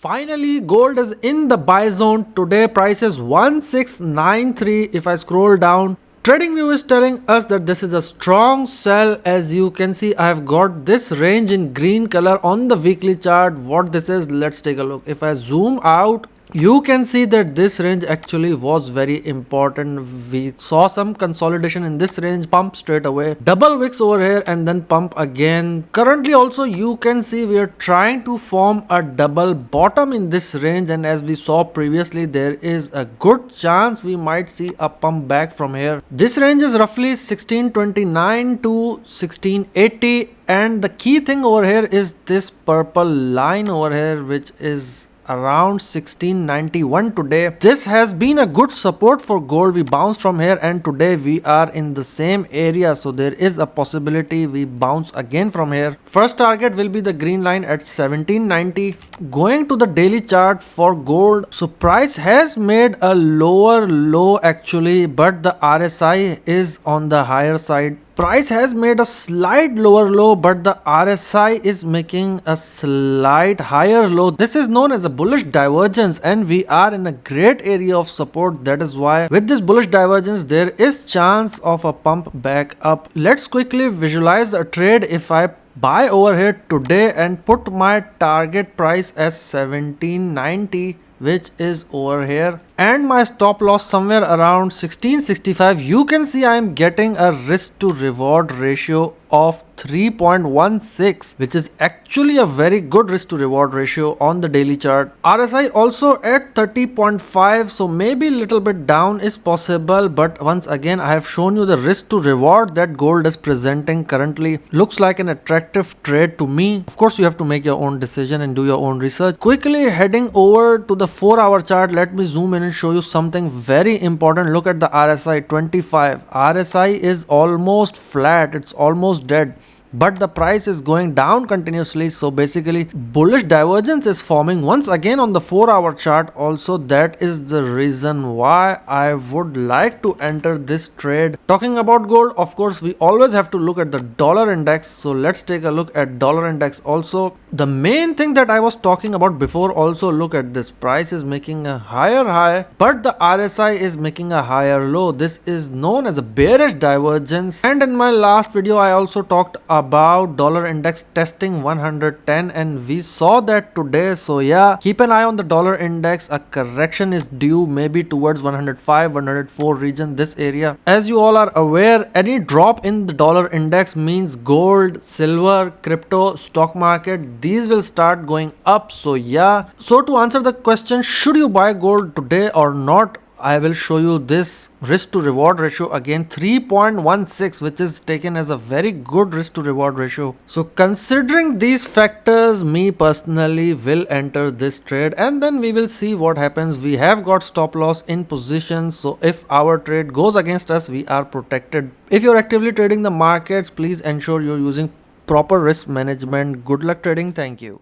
Finally, gold is in the buy zone. Today price is 1693. If I scroll down, TradingView is telling us that this is a strong sell. As you can see, I have got this range in green color on the weekly chart. What this is, let's take a look. If I zoom out, you can see that this range actually was very important. We saw some consolidation in this range, pump straight away, double wicks over here and then pump again. Currently also you can see we are trying to form a double bottom in this range, and as we saw previously, there is a good chance we might see a pump back from here. This range is roughly 1629 to 1680, and the key thing over here is this purple line over here, which is around 1691 today. This has been a good support for gold. We bounced from here and today we are in the same area, so there is a possibility we bounce again from here. First target will be the green line at 1790. Going to the daily chart for gold, so price has made a lower low actually, but the RSI is on the higher side. Price has made a slight lower low, but the RSI is making a slight higher low. This is known as a bullish divergence, and we are in a great area of support. That is why with this bullish divergence, there is chance of a pump back up. Let's quickly visualize a trade. If I buy over here today and put my target price as 1790, which is over here, and my stop loss somewhere around 1665, you can see I am getting a risk to reward ratio of 3.16, which is actually a very good risk to reward ratio on the daily chart. RSI also at 30.5, so maybe a little bit down is possible, but once again I have shown you the risk to reward that gold is presenting currently. Looks like an attractive trade to me. Of course you have to make your own decision and do your own research. Quickly heading over to the 4-hour chart, let me zoom in and show you something very important. Look at the RSI 25. RSI is almost flat, it's almost dead, but the price is going down continuously. So basically bullish divergence is forming once again on the 4-hour chart also. That is the reason why I would like to enter this trade. Talking about gold, of course we always have to look at the dollar index, so let's take a look at dollar index also. The main thing that I was talking about before also, look at this, price is making a higher high, but the RSI is making a higher low. This is known as a bearish divergence, and in my last video I also talked about dollar index testing 110, and we saw that today. So yeah, keep an eye on the dollar index. A correction is due, maybe towards 105 104 region, this area. As you all are aware, any drop in the dollar index means gold, silver, crypto, stock market, these will start going up. So yeah, so to answer the question, should you buy gold today or not, I will show you this risk to reward ratio again, 3.16, which is taken as a very good risk to reward ratio. So considering these factors, me personally will enter this trade, and then we will see what happens. We have got stop loss in position, so if our trade goes against us, we are protected. If you're actively trading the markets, please ensure you're using proper risk management. Good luck trading. Thank you.